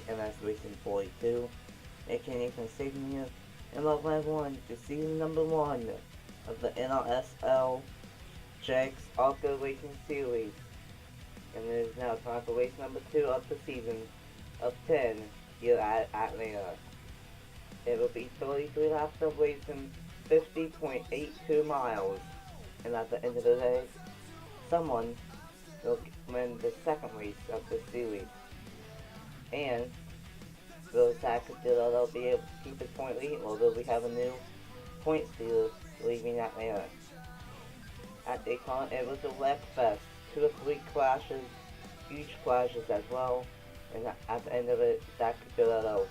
NRSL ARCA Racing42, aka Nathan Stapleton here, and welcome everyone to season number 1 of the NRSL ARCA Racing Series. And it is now time for race number 2 of the season of 10 here at Atlanta. It will be 33 laps of racing, 50.82 miles, and at the end of the day, someone will win the second race of the series. And will Zach Deere be able to keep his point lead, or will we have a new point stealer leaving Atlanta? At Daytona, it was a wreck fest. 2 or 3 crashes, huge crashes as well, and at the end of it, Zach Deere was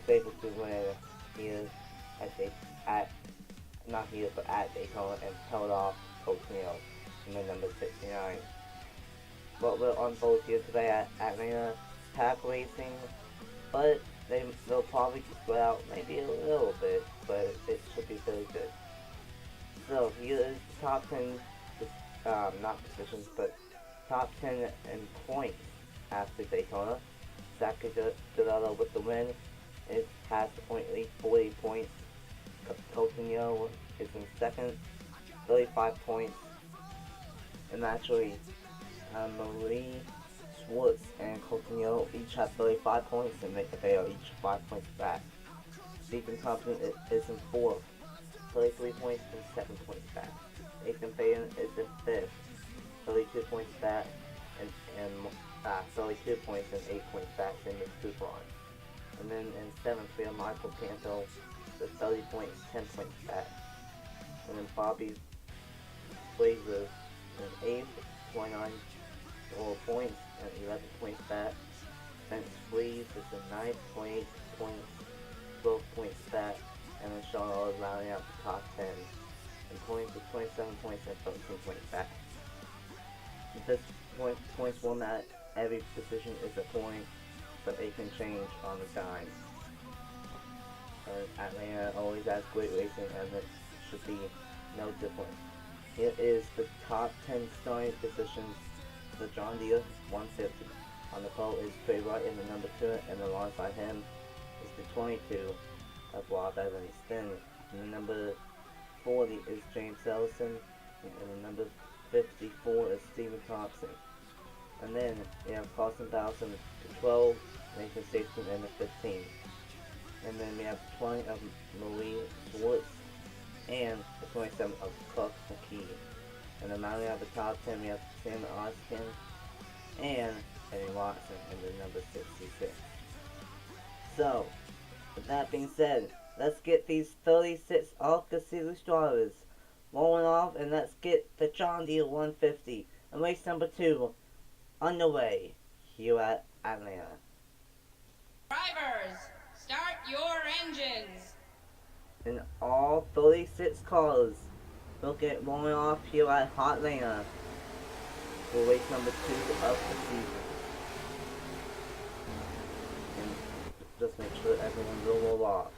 able to win here at Daytona and held off O'Neal in the number 69. What will unfold here today at Atlanta Pack Racing, but they'll probably spread out maybe a little bit, but it should be very good. So here is the top 10, not positions, but top 10 in points after Daytona. Zach Deere with the win. It has the point lead, 40 points. O'Neal is in second, 35 points. And actually, Marie Schwartz and O'Neal each have 35 points, and they are each 5 points back. Stephen Thompson is in 4th, 33 points and 7 points back. Nathan Stapleton is in 5th, 32 points back, and 32 points and 8 points back, same as Coupon. And then in 7th we have Michael Canto with 30 points, 10 points back. And then Bobby Blazer in 8th, 29 points and 11 points back. Spence Flees is in 9th, 28 points, 12 points back. And then Sean All is rounding out the top 10 and points with 27 points and 13 points back. At this points format, every position is a point, but they can change on the dime. Atlanta always has great racing, and it should be no different. Here is the top 10 starting positions. The John Deere 150. On the pole is Trey Wright in the number 2, and alongside him is the 22 of Rob Evans. Then in the number 40 is James Ellison, and the number 54 is Stephen Thompson. And then we have Carson Bowson to 12, Nathan Stapleton in the 15. And then we have 20 of Marie Schwartz and the 27 of Clark McKee. And then rounding out the top 10 we have Sam Oskin and Eddie Watson in the number 66. So, with that being said, let's get these 36 ARCA Series drivers rolling off, and let's get the John Deere 150 and race number 2 underway here at Atlanta. Drivers, start your engines. And all 36 cars will get rolling off here at Atlanta for race number 2 of the season. And just make sure everyone will roll off.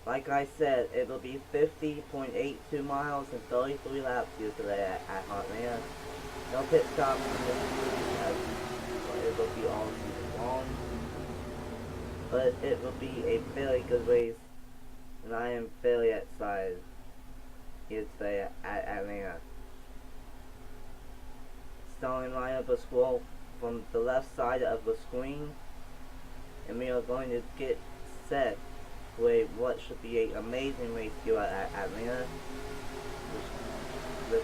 Like I said, it will be 50.82 miles and 33 laps here today at Atlanta. No pit stops in this series, as it will be all season long. But it will be a very good race, and I am very excited here today at Atlanta. Starting lineup will scroll from the left side of the screen, and we are going to get set for what should be an amazing race here at Atlanta. With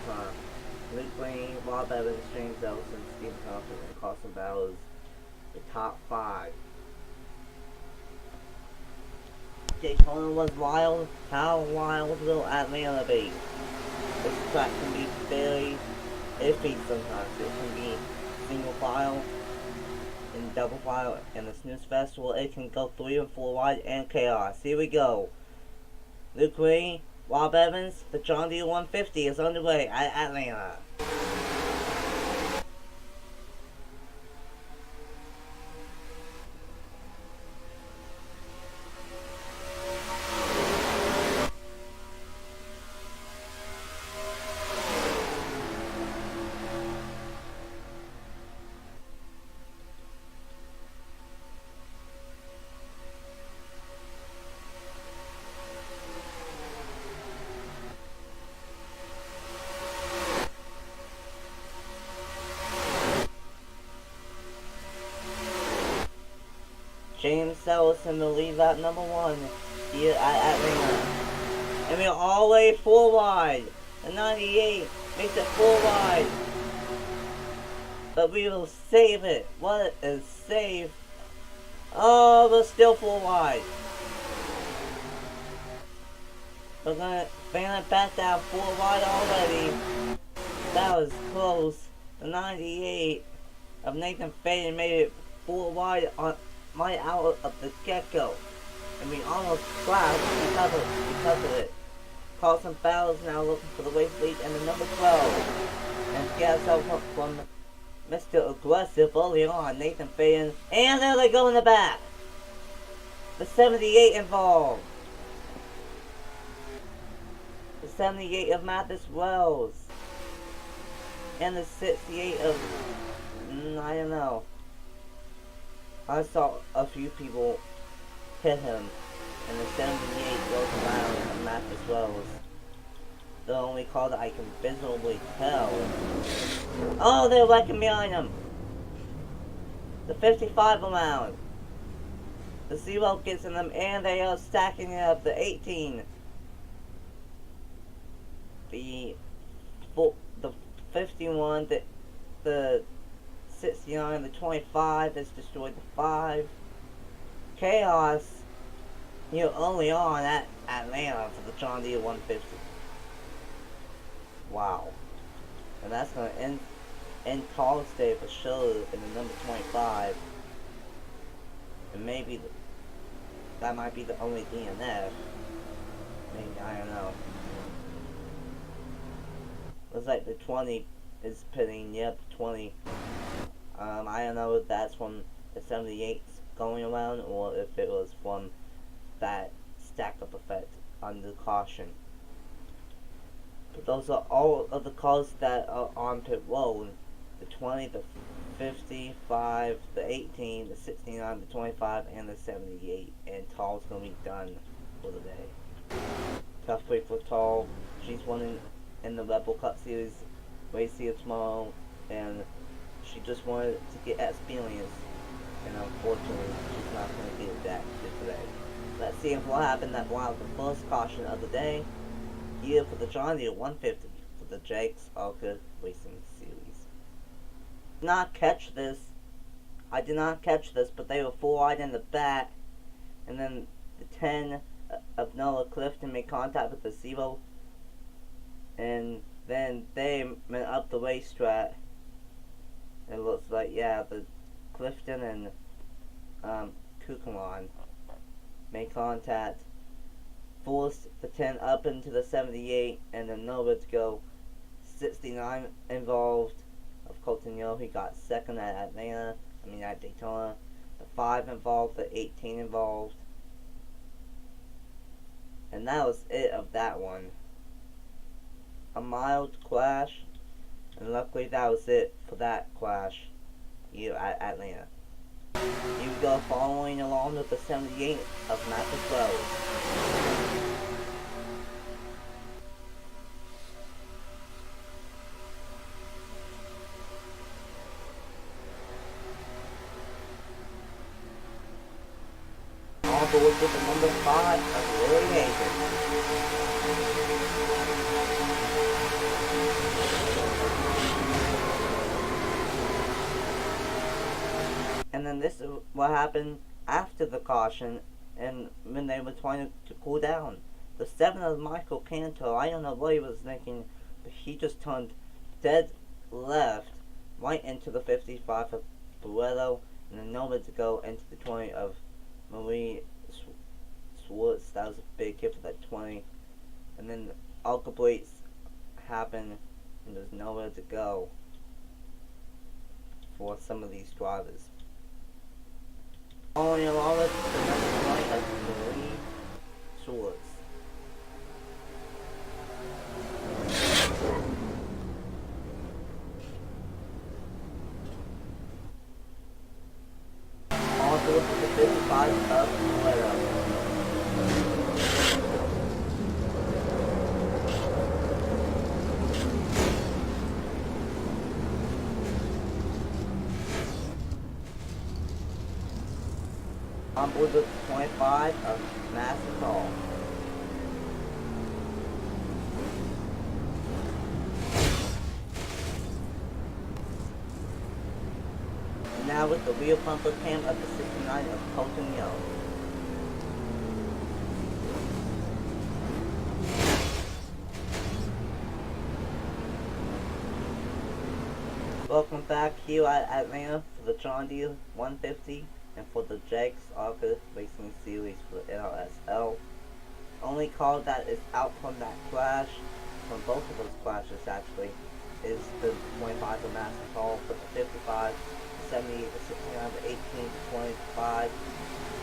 Luke Green, Rob Evans, James Ellison, Stephen Thompson, and Carson Bowers, the top 5. Daytona was wild. How wild will Atlanta be? This track can be very iffy sometimes. It can be single file and double file, and the Snooze Festival, it can go 3 and 4 wide and chaos. Here we go. Luke Green, Rob Evans, the John Deere 150 is underway at Atlanta. themselves in the lead at number 1 here at Atlanta. And we're all the way 4 wide. The 98 makes it 4 wide. But we will save it. What is save? Oh, we're still 4 wide. We're gonna fan it back down 4 wide already. That was close. The 98 of Nathan Stapleton made it 4 wide on my out of the get-go. And we almost crashed because of it. Carson Bowles now looking for the race lead and the number 12. And get ourselves up from Mr. Aggressive early on, Nathan Stapleton. And there they go in the back. The 78 involved. The 78 of Mathis Wells. And the 68 of, I don't know. I saw a few people hit him. And the 78 goes around and Mathis Wells. The only car that I can visibly tell. Oh, they're wrecking behind him. The 55 around. The 0 gets in them and they are stacking it up. The 18. The 51, the 69, the 25 has destroyed the 5. Chaos, you're only on at Atlanta for the John Deere 150. Wow. And that's going to end College Day for sure in the number 25. And maybe that might be the only DNF. Maybe, I don't know. Looks like the 20 is pitting. Yep, 20. I don't know if that's from the 78 going around or if it was from that stack-up effect under caution. But those are all of the cars that are on pit road. The 20, the 55, the 18, the 69, the 25, and the 78. And Tall's going to be done for the day. Tough break for Tall. She's winning in the Rebel Cup Series race here tomorrow, and she just wanted to get experience, and unfortunately she's not going to get that today. Let's see if what happened that blocked the first caution of the day here for the John Deere 150 for the Jake's ARCA Racing Series. I did not catch this, but they were 4 wide in the back, and then the 10 of Noah Clifton made contact with the 0. And then they went up the racetrack. It looks like, yeah, the Clifton and Kukulon made contact, forced the 10 up into the 78, and then nowhere to go. 69 involved of Coulton, he got second at Daytona. The 5 involved, the 18 involved. And that was it of that one. A mild crash, and luckily that was it for that crash here at Atlanta. You go following along with the 78 of Mathis Wells. On board with the number 5 of Lily Hazen. And then this is what happened after the caution, and when they were trying to cool down. The 7 of Michael Cantor, I don't know what he was thinking, but he just turned dead left, right into the 55 of Barretto, and then nowhere to go into the 20 of Marie Schwartz. That was a big hit for that 20. And then ARCA breaks happened, and there's nowhere to go for some of these drivers. Following along with the number 9 of Marie Schwartz. Also with the 55 of Barretto. on board with 25 of Massive Hall. And now with the rear bumper cam of the 69 of Colton Young. Welcome back here at Atlanta for the John Deere 150 and for the Jags ARCA Racing Series for the NRSL. Only car that is out from that crash, from both of those crashes actually, is the 25 of Massive Hall, but the 55, the 78, the 69, the 18, the 25,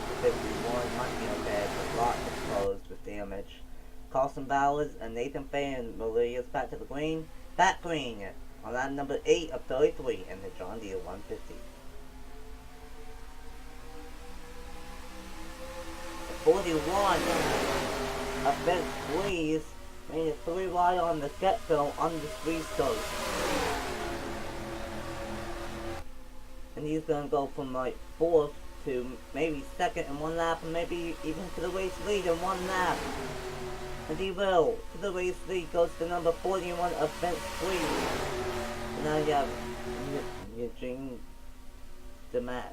the 51 might be okay, but a lot exposed with damage. Carson Bowers and Nathan Fan will lead us back to the green, back green, on lap number 8 of 33 in the John Deere 150. The 41 of Vince Breeze made it 3 wide on the get-go on the restart. And he's gonna go from like 4th to maybe 2nd in 1 lap, and maybe even to the race lead in 1 lap. And he will. To the race lead goes the number 41 of Vince Breeze. And now you have Eugene DeMatz.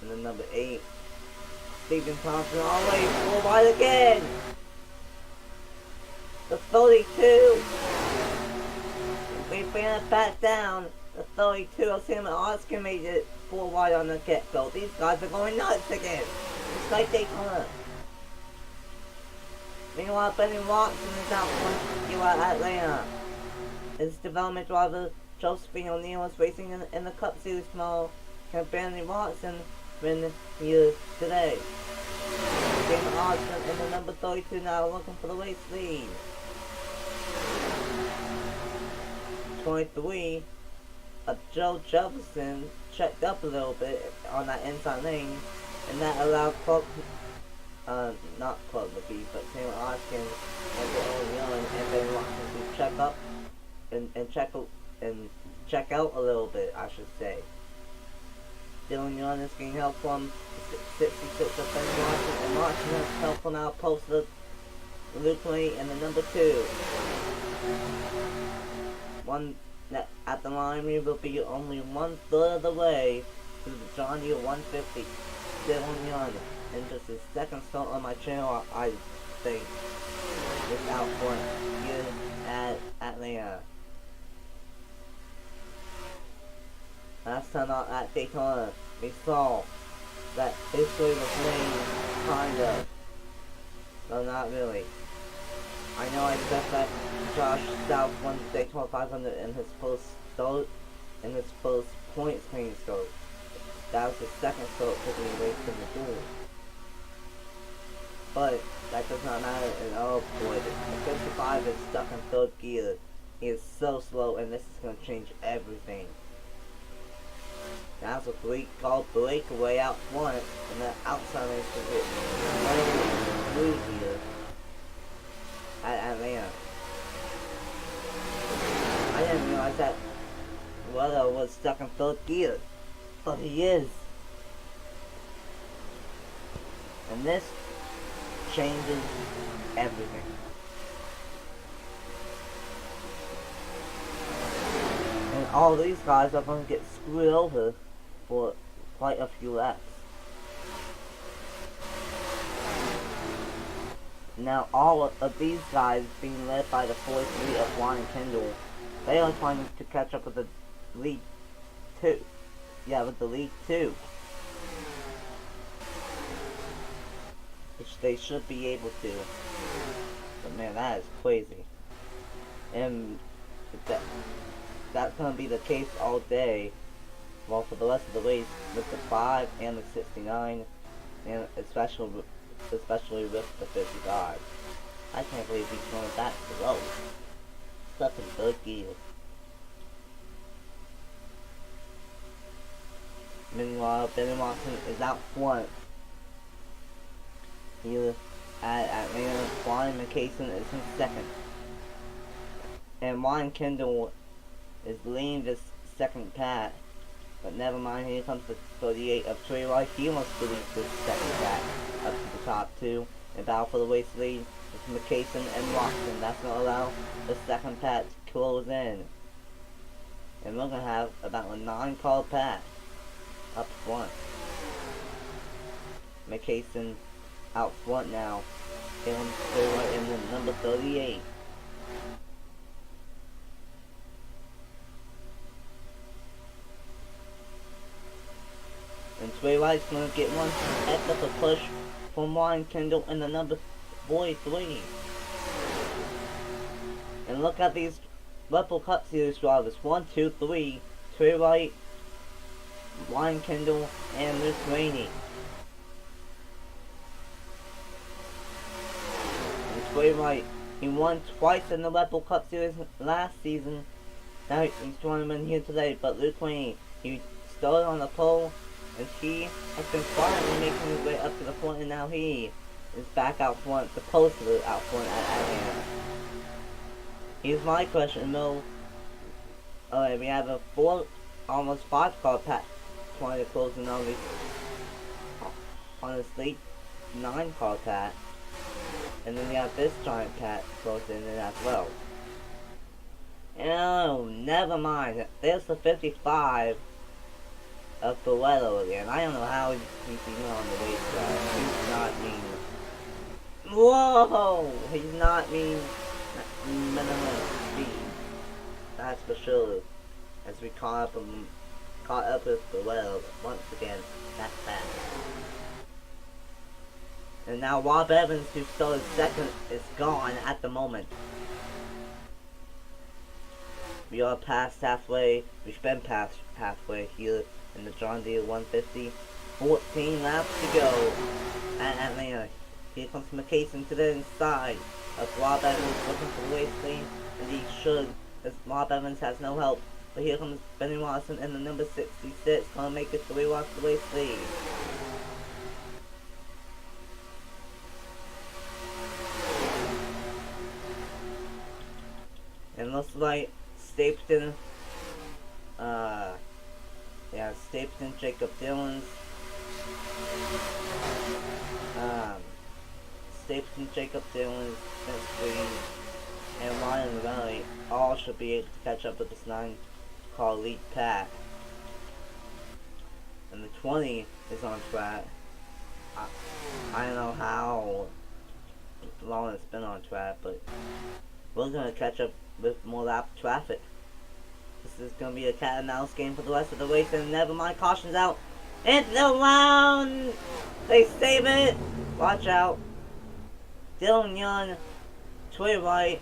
And then number 8, Stephen Thompson, all the way 4 wide again! The 32! We bring it back down. The 32 of Sam Oscar made it 4 wide on the get-go. These guys are going nuts again! It's like Daytona. Meanwhile, Benny Watson is out front here at Atlanta. His development driver, Josephine O'Neill, is racing in the Cup Series tomorrow. Can Benny Watson win here today? Damon Osmond in the number 32 now looking for the race lead. 23 of Joe Jefferson checked up a little bit on that inside lane, and that allowed Clark, not Clark McGee, but Sam Hoskins and Dylan Young and Ben Watson to check up and check out a little bit, I should say. Dylan Young is getting help from 66 of Ben Watson, and Watson has help from our poster Luke Lee in the number 2. One that at the line we will be only 1/3 of the way to the John Deere 150. Dylan Young, and just his 2nd start on my channel, I think, is out front here at Atlanta. Last time out at Daytona, we saw that history was made, kind of. No, not really. I know I said that Josh South won the Daytona 500 in his first start, in his first points clean start. That was his 2nd start because he raced in the Deere. But that does not matter in our boy. The 55 is stuck in 3rd gear. He is so slow, and this is going to change everything. Now it's a 3-car breakaway out front, and the outside is to get through here at Atlanta. I didn't realize that Weather was stuck in 3rd gear, but he is. And this changes everything. And all these guys are going to get screwed over for quite a few laps. Now all of these guys being led by the 43 of Juan and Kendall, they are trying to catch up with the lead 2. Yeah, with the lead 2. Which they should be able to. But man, that is crazy. And that's going to be the case all day. Well, for the rest of the race, with the 5 and the 69, and especially with the 55. I can't believe he's going that slow. Stuck in 3rd gear. Meanwhile, Ben Watson is out front. Here at Atlanta, Brian McCason is in 2nd. And Ryan Kendall is leading this 2nd pack. But never mind, here comes the 38 of Trey White. He wants to lead the second pack up to the top two. And battle for the race lead with McCason and Watson. That's going to allow the second pack to close in. And we're going to have about a 9-car pack up front. McCason out front now. Here comes Trey White in the number 38. And Trey White's going to get one heck of a push from Ryan Kendall in the number Boi 3. And look at these Rebel Cup Series drivers. 1, 2, 3. Trey White, Ryan Kendall, and Luke Rainey. And Trey White, he won twice in the Rebel Cup Series last season. Now he's trying to win here today. But Luke Rainey, he started on the pole. And he has been quietly making his way up to the front, and now he is back out front, supposedly out front at Atlanta. Here's my question, Mill. Alright, we have a almost 5-car pack trying to close in on this late 9-car pack. And then we have this giant pack closing in as well. Oh, never mind. There's the 55. Of Boletto again. I don't know how he's even on the racetrack. He's not mean. Whoa! He's not mean minimum speed. That's for sure. As we caught up with Boletto once again. That's bad. And now Rob Evans, who started second, is gone at the moment. We are past halfway. We've been past halfway here in the John Deere 150. 14 laps to go at Atlanta. Here comes McCason to the inside of Rob Evans looking for the race lane, and he should, as Rob Evans has no help. But here comes Benny Watson in the number 66, gonna make it 3 laps the race lead. And looks like Stapleton, Stapleton, Jacob Dillons, Stapleton, Jacob Dillons, Vince Green, and Ryan Riley all should be able to catch up with this 9-car lead pack. And the 20 is on track. I don't know how long it's been on track, but we're gonna catch up with more lap traffic. This is going to be a cat and mouse game for the rest of the race, and never mind, caution's out. It's the round! They save it! Watch out. Dylan Young, Trey White,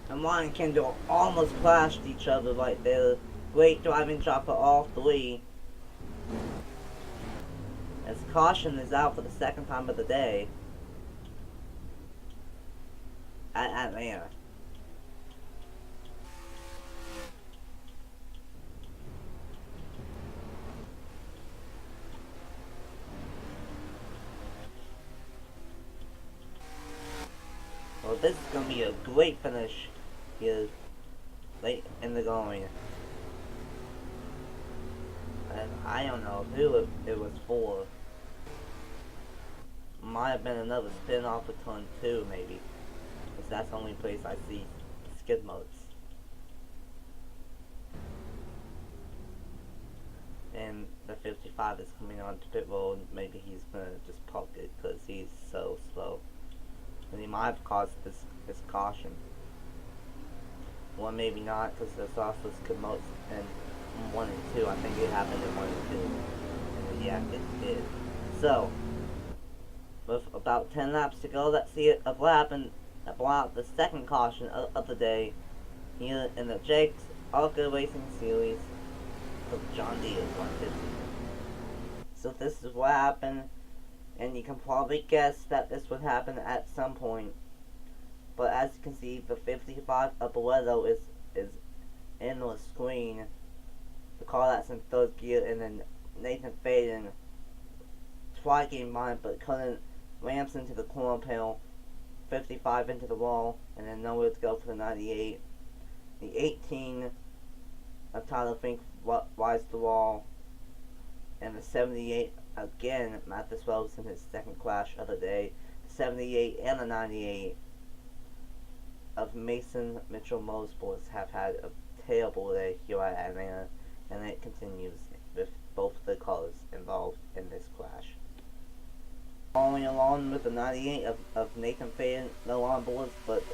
and Ryan Kendall almost clashed each other right there. Great driving job for all three. As caution is out for the second time of the day at Atlanta. Well, this is going to be a great finish here late in the going. And I don't know who it was for. Might have been another spin off of turn 2 maybe. Because that's the only place I see skid marks. And the 55 is coming on to pit road. Maybe he's going to just park it because he's so slow. And he might have caused this caution. Or maybe not, because there's also skid marks in 1 and 2. I think it happened in 1 and 2. And yeah, it did. So, with about 10 laps to go, let's see what happened about the second caution of the day here in the Jake's ARCA Racing Series for the John Deere 150. So this is what happened, and you can probably guess that this would happen at some point. But as you can see, the 55 of Boletto is in the screen. The car that's in third gear, and then Nathan Faden tried getting mine but couldn't. Ramps into the corner panel, 55 into the wall, and then nowhere to go for the 98. The 18 of Tyler Fink rides the wall, And the 78, again, Mathis Wells in his second crash of the day. The 78 and the 98 of Mason Mitchell Motorsports have had a terrible day here at Atlanta, and it continues with both the cars involved in this crash. Following along with the 98 of Nathan Stapleton, no on boards, but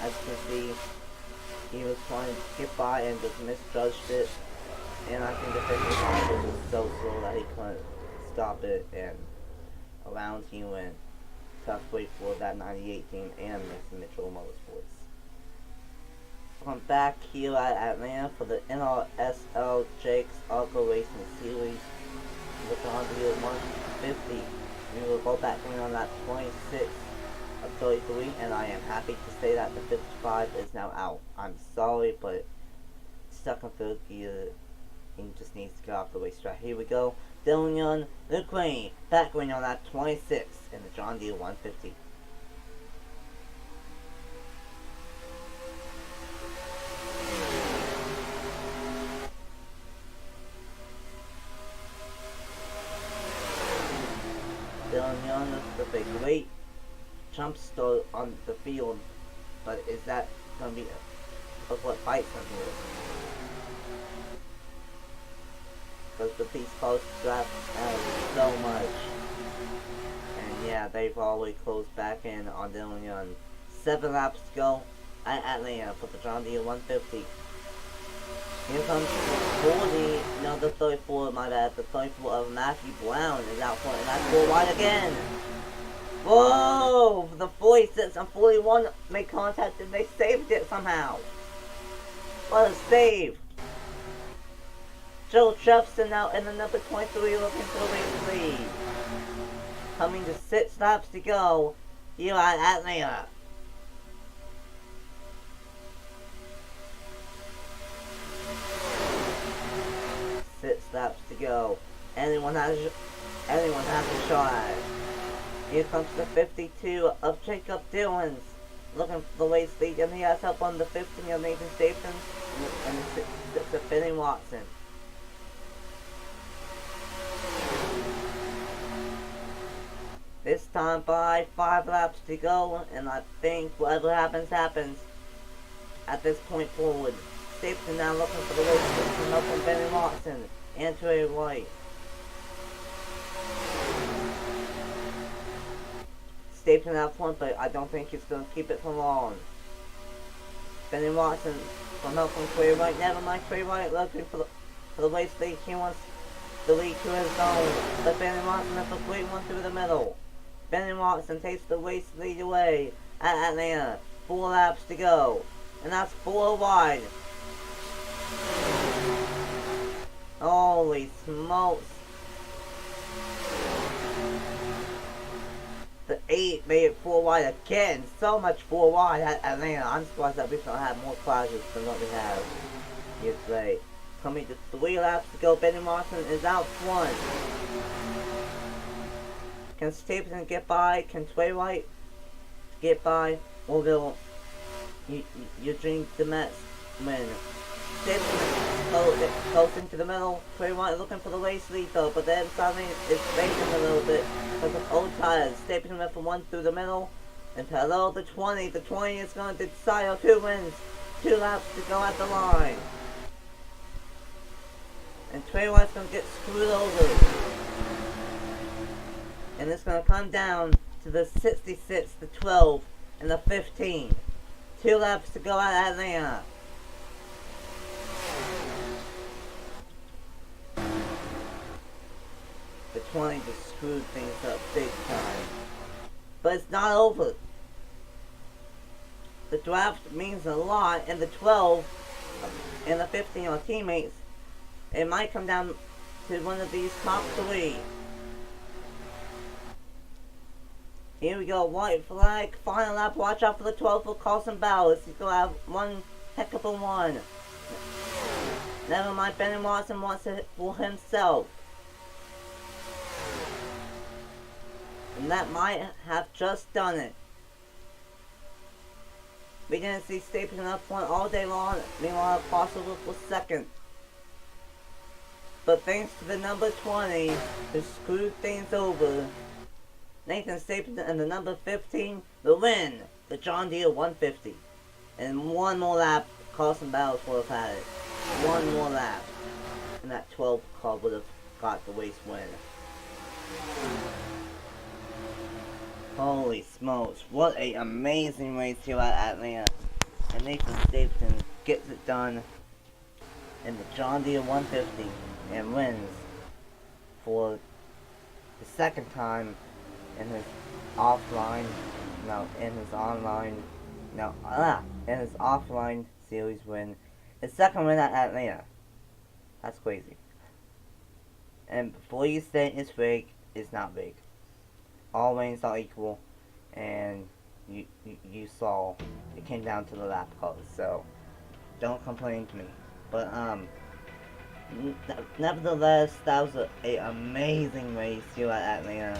as you can see, he was trying to get by and just misjudged it. And I think the 55 was just so slow that he couldn't stop it, and around he went. Tough way for that 98 team and Mason Mitchell Motorsports. I'm back here at Atlanta for the NRSL ARCA Racing Series with on Deere 150. We will go back in on that 26 of 33, and I am happy to say that the 55 is now out. I'm sorry, but stuck in third gear. He just needs to get off the racetrack. Here we go. Dylan Young, Luke Green, back in on that 26 in the John Deere 150. Dylan Young with a great jump start on the field, but is that going to be what fights him here? Because the these posts draft so much. And yeah, they've already closed back in on Dylan Young. 7 laps to go at Atlanta for the John Deere 150. Here comes the 34, my bad, the 34 of Matthew Brown is out front, and that's 4 wide again. Whoa! The 46 and 41 made contact and they saved it somehow. What a save! Joe Jefferson now in the number 23 looking for the race lead. Coming to 6 laps to go here at Atlanta. Six laps to go. Anyone has a shot. Here comes the 52 of Jacob Dillons, looking for the race lead, and he has help on the 15 of Nathan Stapleton and the 6 of Benny Watson. This time by 5 laps to go, and I think whatever happens, happens at this point forward. Stapleton now looking for the race lead from up from Benny Watson and to a right. Stapleton out front, but I don't think he's going to keep it for long. Benny Watson from up from Trey Right. Never mind, Trey Right looking for the race lead. He wants the lead to his zone, but Benny Watson has a great one through the middle. Benny Watson takes the race lead away at Atlanta. 4 laps to go, and that's 4 wide. Holy smokes. The 8 made it 4 wide again. So much 4 wide at Atlanta. I'm surprised that we don't have more crashes than what we have here today. Coming to 3 laps to go. Benny Watson is out front. Can Stapleton get by? Can Trey White get by? Or will Eugene Demetz win? Stapleton close into the middle. Trey White looking for the race lead though, but then suddenly it's fading a little bit because of old tires. Stapleton went for 1 through the middle. And hello, the 20. The 20 is going to decide who wins. 2 laps to go at the line. And Trey White's going to get screwed over. And it's going to come down to the 66, the 12, and the 15. 2 laps to go at Atlanta. The 20 just screwed things up big time. But it's not over. The draft means a lot, and the 12 and the 15 are teammates. It might come down to one of these top 3. Here we go, white flag, final lap, watch out for the 12 for Carson Bowers. He's going to have one heck of a one. Never mind, Benny Watson wants it for himself. And that might have just done it. We didn't see Stapleton up front all day long, meanwhile Foster was second. But thanks to the number 20, who screwed things over, Nathan Stapleton and the number 15 will win the John Deere 150. And one more lap, Carson Bowles would have had it. One more lap, and that 12 car would have got the race win. Holy smokes, what a amazing race here at Atlanta. And Nathan Stapleton gets it done in the John Deere 150 and wins for the second time in his offline, in his offline series win. His second win at Atlanta. That's crazy. And before you say it's big, it's not big. All lanes are equal, and you saw it came down to the lap calls, so don't complain to me. But nevertheless, that was a amazing race here at Atlanta.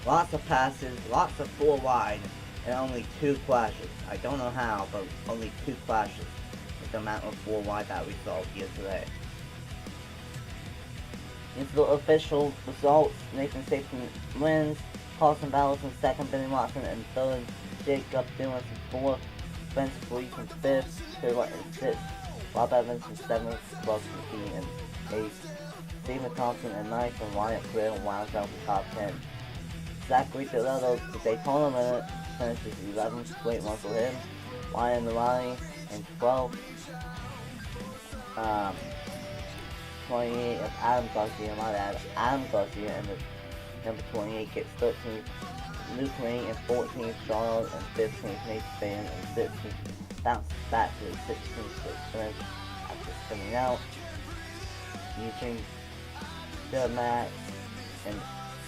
Lots of passes, lots of 4 wide, and only 2 crashes. I don't know how, but only 2 crashes with the amount of 4 wide that we saw here today. Into the official results, Nathan Stapleton wins, Carson Bowles in second, Benny Watson in third, Jacob Dillon in fourth, Spence Freak in fifth, Terry White in sixth, Rob Evans in seventh, Ross McKee in eighth, Stephen Thompson in ninth, and Wyatt Krill rounds out the top 10. Zachary Piletto, the Daytona winner, finishes 11th, great one for him. Ryan Riley in 12th. 28 of Adam Garcia, my bad. Adam Garcia in the number 28 gets 13th. Luke Lee in 14th, Charles in 15th, Nate Span in 16th. Bounces back to the 16th finish after spinning out. Eugene Max in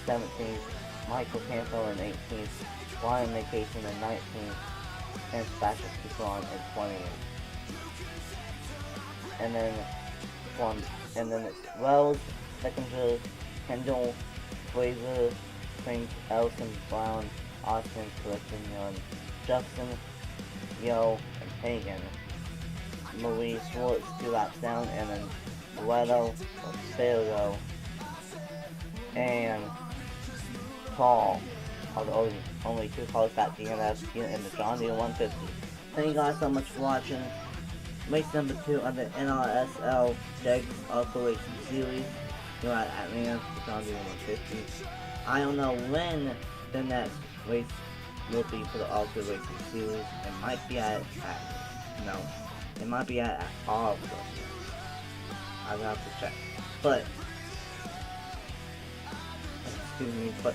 17th, Michael Campo in 18th, Ryan Vacation in 19th, and Sebastian Toussaint in 20th. And then it's Wells, Beckinger, Kendall, Fraser, Frank, Elson, Brown, Austin, Clifton, Young, Justin, Yo, and Hagen. Marie Schwartz 2 laps down, and then Leto, Ferro, and Paul are the only 2 cars that DNF in the John Deere 150. Thank you guys so much for watching. Race number 2 on the NRSL ARCA Racing Series here at Atlanta, the John Deere 150. I don't know when the next race will be for the ARCA Racing Series. It might be at ARCA. I'll have to check. But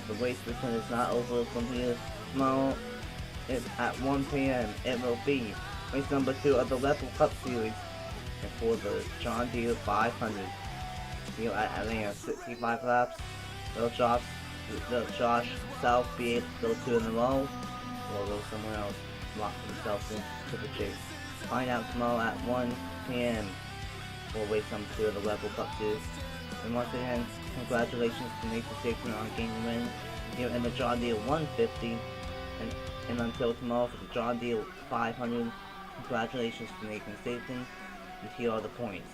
the race weekend is not over from here. Tomorrow is at 1 p.m. It will be race number 2 of the Level Cup Series, and for the John Deere 500 here at Atlanta, 65 laps. Will Josh South be able to go 2 in a row, or will someone else lock himself into the chase? Find out tomorrow at 1 p.m. for race number 2 of the Level Cup Series. And once again, congratulations to Nathan Stapleton on gaining a win here in the John Deere 150. And until tomorrow for the John Deere 500, congratulations to Nathan Stapleton. And here are the points.